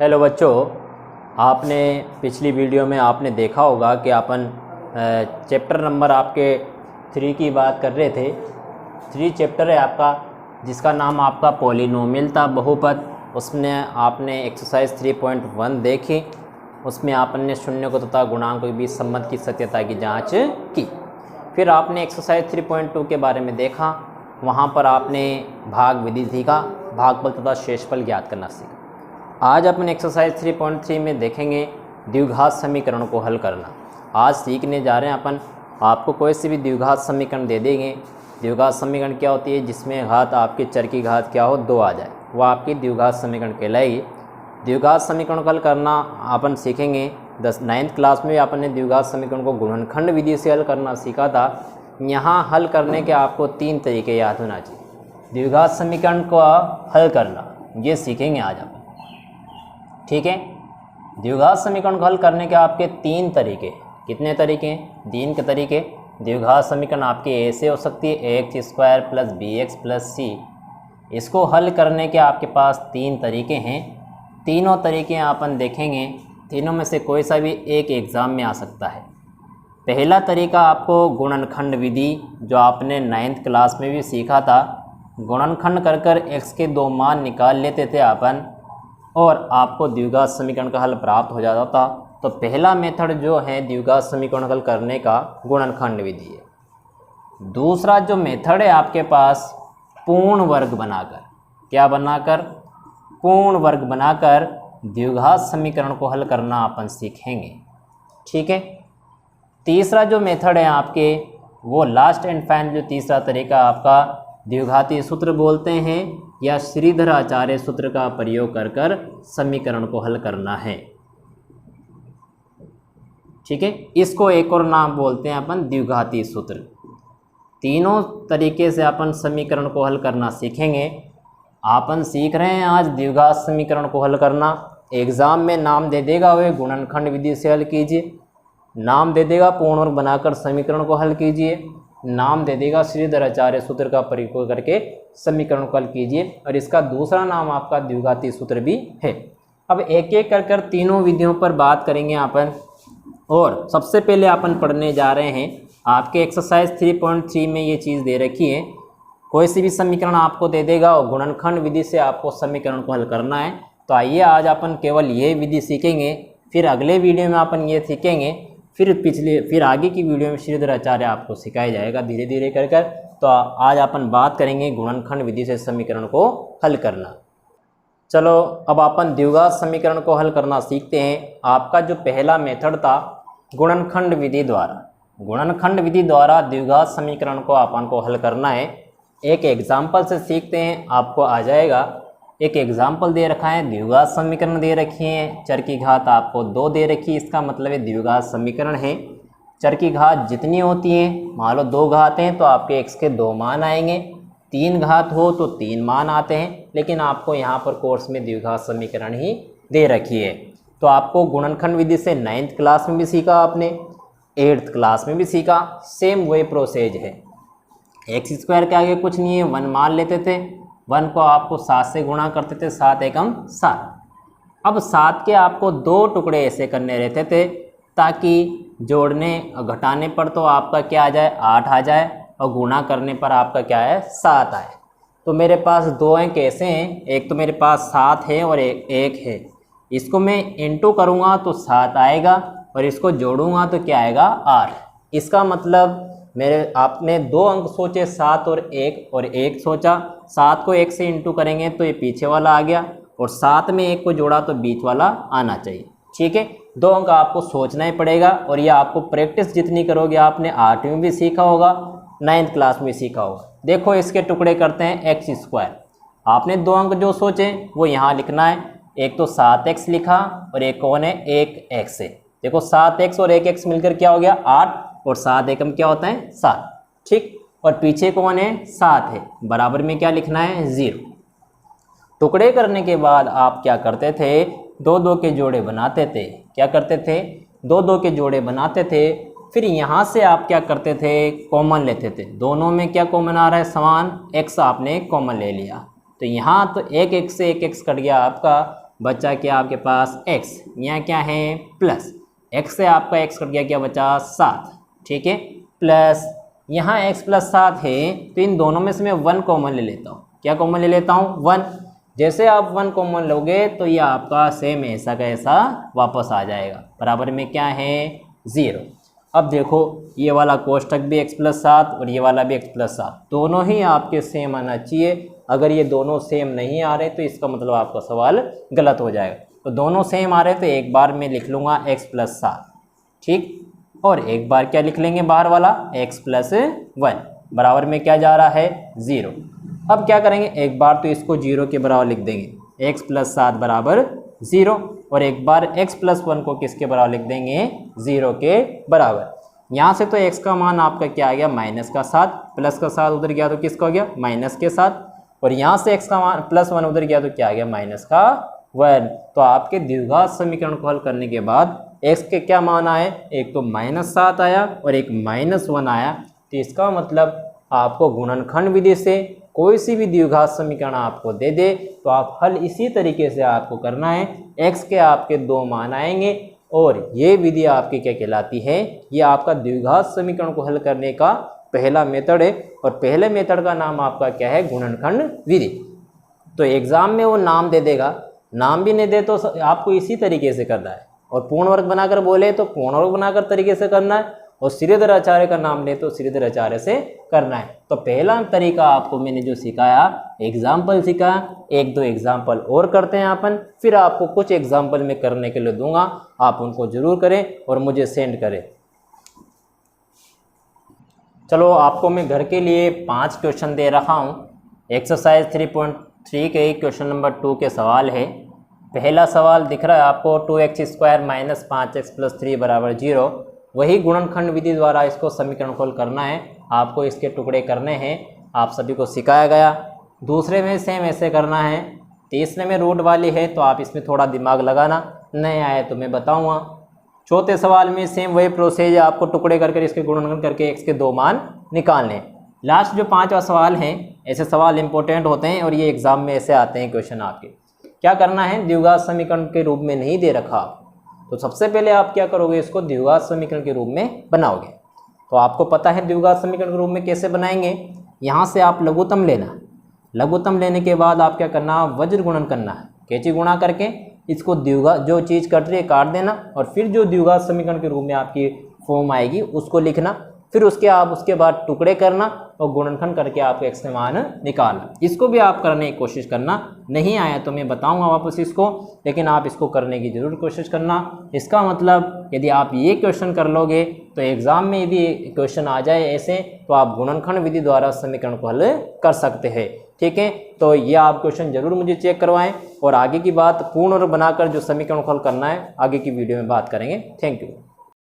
Hello बच्चों, आपने पिछली वीडियो में आपने देखा होगा कि अपन चैप्टर नंबर आपके 3 की बात कर रहे थे। 3 चैप्टर है आपका, जिसका नाम आपका पॉलिनोमियल था, बहुपद। उसमें आपने एक्सरसाइज 3.1 देखी। उसमें आपने शून्य को तथा गुणांक के बीच संबंध की सत्यता की जांच की। फिर आपने एक्सरसाइज 3.2 के बारे में देखा। वहाँ पर आपने भाग विधि सीखा, भागफल तथा शेषफल ज्ञात करना सीखा। आज अपन एक्सरसाइज 3.3 में देखेंगे द्विघात समीकरण को हल करना। आज सीखने जा रहे हैं अपन। आपको कोई से भी द्विघात समीकरण दे देंगे। द्विघात समीकरण क्या होती है? जिसमें घात आपके चर की घात क्या हो, 2 आ जाए, वह आपकी द्विघात समीकरण कहलाएगी। द्विघात समीकरण को हल करना अपन सीखेंगे। 9th क्लास में अपन ने द्विघात समीकरण को गुणनखंड विधि से हल करना सीखा था। यहाँ हल करने के आपको 3 तरीके याद होना चाहिए। द्विघात समीकरण को हल करना ये सीखेंगे आज अपन, ठीक है। द्विघात समीकरण को हल करने के आपके 3 तरीके। कितने तरीके हैं? 3 के तरीके। द्विघात समीकरण आपकी ऐसे हो सकती है ax² + bx + c। इसको हल करने के आपके पास 3 तरीके हैं। तीनों तरीके अपन देखेंगे। तीनों में से कोई सा भी एक एग्ज़ाम में आ सकता है। पहला तरीका आपको गुणनखंड विधि, जो आपने 9th क्लास में भी सीखा था। गुणनखंड कर कर x के 2 मान निकाल लेते थे अपन, और आपको द्विघात समीकरण का हल प्राप्त हो जाता था। तो पहला मेथड जो है द्विघात समीकरण हल करने का, गुणनखंड विधि है। दूसरा जो मेथड है आपके पास, पूर्ण वर्ग बनाकर, क्या बनाकर? पूर्ण वर्ग बनाकर द्विघात समीकरण को हल करना अपन सीखेंगे, ठीक है। तीसरा जो मेथड है आपके, वो लास्ट एंड फाइनल जो तीसरा तरीका आपका, द्विघाती सूत्र बोलते हैं या श्रीधर आचार्य सूत्र का प्रयोग कर कर समीकरण को हल करना है, ठीक है। इसको एक और नाम बोलते हैं अपन द्विघाती सूत्र। तीनों तरीके से अपन समीकरण को हल करना सीखेंगे। अपन सीख रहे हैं आज द्विघात समीकरण को हल करना। एग्ज़ाम में नाम दे देगा वे गुणनखंड विधि से हल कीजिए, नाम दे देगा पूर्ण वर्ग बनाकर समीकरण को हल कीजिए, नाम दे देगा श्रीधर आचार्य सूत्र का प्रयोग करके समीकरण को हल कीजिए, और इसका दूसरा नाम आपका द्विघाती सूत्र भी है। अब एक एक कर कर तीनों विधियों पर बात करेंगे अपन। और सबसे पहले अपन पढ़ने जा रहे हैं, आपके एक्सरसाइज 3.3 में ये चीज़ दे रखी है। कोई सी भी समीकरण आपको दे देगा और गुणनखंड विधि से आपको समीकरण को हल करना है। तो आइए आज अपन केवल ये विधि सीखेंगे, फिर अगले वीडियो में अपन ये सीखेंगे, फिर आगे की वीडियो में श्रीधर आचार्य आपको सिखाया जाएगा धीरे धीरे कर कर। तो आज अपन बात करेंगे गुणनखंड विधि से समीकरण को हल करना। चलो अब अपन द्विघात समीकरण को हल करना सीखते हैं। आपका जो पहला मेथड था गुणनखंड विधि द्वारा, गुणनखंड विधि द्वारा द्विघात समीकरण को अपन को हल करना है। एक एग्जाम्पल से सीखते हैं, आपको आ जाएगा। एक एग्जाम्पल दे रखा है, द्विघात समीकरण दे रखी है, चर की घात आपको 2 दे रखी है। इसका मतलब है द्विघात समीकरण है। चर की घात जितनी होती है, मान लो 2 घात हैं तो आपके x के 2 मान आएंगे, 3 घात हो तो 3 मान आते हैं। लेकिन आपको यहाँ पर कोर्स में द्विघात समीकरण ही दे रखी है। तो आपको गुणनखंड विधि से 9th क्लास में भी सीखा आपने, 8th क्लास में भी सीखा, सेम वही प्रोसेज है। x² के आगे कुछ नहीं है, 1 मान लेते थे, 1 को आपको 7 से गुणा करते थे, 7 एकम 7। अब 7 के आपको 2 टुकड़े ऐसे करने रहते थे ताकि जोड़ने और घटाने पर तो आपका क्या आ जाए, 8 आ जाए, और गुणा करने पर आपका क्या है, 7 आए। तो मेरे पास 2 हैं, कैसे हैं? एक तो मेरे पास 7 है और एक है। इसको मैं इंटू करूँगा तो 7 आएगा, और इसको जोड़ूंगा तो क्या आएगा, 8। इसका मतलब मेरे आपने 2 अंक सोचे, 7 और 1 सोचा। 7 को 1 से इंटू करेंगे तो ये पीछे वाला आ गया, और 7 में 1 को जोड़ा तो बीच वाला आना चाहिए, ठीक है। 2 अंक आपको सोचना ही पड़ेगा, और ये आपको प्रैक्टिस जितनी करोगे, आपने 8वीं में भी सीखा होगा, 9th क्लास में भी सीखा होगा। देखो इसके टुकड़े करते हैं x²। आपने 2 अंक जो सोचे वो यहाँ लिखना है। एक तो 7x लिखा, और एक कौन है, 1x है। देखो 7x और 1x मिलकर क्या हो गया, 8, और 7 एकम क्या होता है, 7, ठीक। और पीछे कौन है, 7 है, बराबर में क्या लिखना है, 0। टुकड़े करने के बाद आप क्या करते थे, 2-2 के जोड़े बनाते थे। क्या करते थे, 2-2 के जोड़े बनाते थे। फिर यहाँ से आप क्या करते थे, कॉमन लेते थे। दोनों में क्या कॉमन आ रहा है, समान, x आपने कॉमन ले लिया। तो यहाँ तो 1x से 1x कट गया आपका, बचा क्या आपके पास x, यहाँ क्या है प्लस x से आपका x कट गया, क्या बचा 7, ठीक है, प्लस यहाँ x प्लस 7 है तो इन दोनों में से मैं 1 कॉमन ले लेता हूँ। क्या कॉमन ले लेता हूँ 1। जैसे आप 1 कॉमन लोगे तो ये आपका सेम ऐसा का ऐसा वापस आ जाएगा, बराबर में क्या है 0। अब देखो ये वाला कोष्टक भी x प्लस 7 और ये वाला भी x प्लस 7 दोनों ही आपके सेम आना चाहिए। अगर ये दोनों सेम नहीं आ रहे तो इसका मतलब आपका सवाल गलत हो जाएगा। तो दोनों सेम आ रहे तो एक बार मैं लिख लूँगा x प्लस 7, ठीक, और एक बार क्या लिख लेंगे बाहर वाला x प्लस 1, बराबर में क्या जा रहा है 0। अब क्या करेंगे, एक बार तो इसको 0 के बराबर लिख देंगे, x प्लस 7 बराबर 0, और एक बार x प्लस 1 को किसके बराबर लिख देंगे 0 के बराबर। यहाँ से तो x का मान आपका क्या आ गया माइनस का 7, प्लस का 7 उधर गया तो किसका हो गया माइनस के 7, और यहाँ से x का मान प्लस 1 उधर गया तो क्या आ गया माइनस का 1। तो आपके द्विघात समीकरण को हल करने के बाद x के क्या मान आए, एक तो -7 आया और एक -1 आया। तो इसका मतलब आपको गुणनखंड विधि से कोई सी भी द्विघात समीकरण आपको दे दे तो आप हल इसी तरीके से आपको करना है। x के आपके 2 मान आएंगे और ये विधि आपकी क्या कहलाती है, ये आपका द्विघात समीकरण को हल करने का पहला मेथड है, और पहले मेथड का नाम आपका क्या है गुणनखंड विधि। तो एग्जाम में वो नाम दे देगा, नाम भी नहीं दे तो आपको इसी तरीके से करना है, और पूर्ण वर्ग बनाकर बोले तो पूर्ण वर्ग बनाकर तरीके से करना है, और श्रीधर आचार्य का नाम ले तो श्रीधर आचार्य से करना है। तो पहला तरीका आपको मैंने जो सिखाया एग्जाम्पल सिखाया, 1-2 एग्जाम्पल और करते हैं अपन, फिर आपको कुछ एग्जाम्पल में करने के लिए दूंगा, आप उनको जरूर करें और मुझे सेंड करें। चलो आपको मैं घर के लिए 5 क्वेश्चन दे रहा हूँ। एक्सरसाइज 3.3 के क्वेश्चन नंबर 2 के सवाल है। पहला सवाल दिख रहा है आपको 2x² - 5x + 3 = 0। वही गुणनखंड विधि द्वारा इसको समीकरण को हल करना है। आपको इसके टुकड़े करने हैं, आप सभी को सिखाया गया। दूसरे में सेम ऐसे करना है। तीसरे में रूट वाली है तो आप इसमें थोड़ा दिमाग लगाना, नहीं आए तो मैं बताऊँगा। चौथे सवाल में सेम वही प्रोसेस है, आपको टुकड़े करके इसके गुणनखंड करके x के 2 मान निकालने। लास्ट जो 5वां सवाल है, ऐसे सवाल इंपॉर्टेंट होते हैं और ये एग्जाम में ऐसे आते हैं क्वेश्चन आपके। क्या करना है, द्विघात समीकरण के रूप में नहीं दे रखा आप, तो सबसे पहले आप क्या करोगे, इसको द्विघात समीकरण के रूप में बनाओगे। तो आपको पता है द्विघात समीकरण के रूप में कैसे बनाएंगे। यहाँ से आप लघुत्तम लेना, लघुत्तम लेने के बाद आप क्या करना, वज्र गुणन करना है। कैची गुणा करके इसको द्विघात जो चीज़ कट रही है काट देना, और फिर जो द्विघात समीकरण के रूप में आपकी फॉर्म आएगी उसको लिखना। फिर उसके बाद टुकड़े करना और गुणनखंड करके आपको x के मान निकालना। इसको भी आप करने की कोशिश करना, नहीं आया तो मैं बताऊंगा वापस इसको, लेकिन आप इसको करने की जरूर कोशिश करना। इसका मतलब यदि आप ये क्वेश्चन कर लोगे तो एग्जाम में यदि क्वेश्चन आ जाए ऐसे तो आप गुणनखंड विधि द्वारा समीकरण को हल कर सकते हैं। ठीक है, तो ये आप क्वेश्चन जरूर मुझे चेक करवाएं, और आगे की बात पूर्ण वर्ग बनाकर जो समीकरण को हल करना है आगे की वीडियो में बात करेंगे। Thank you.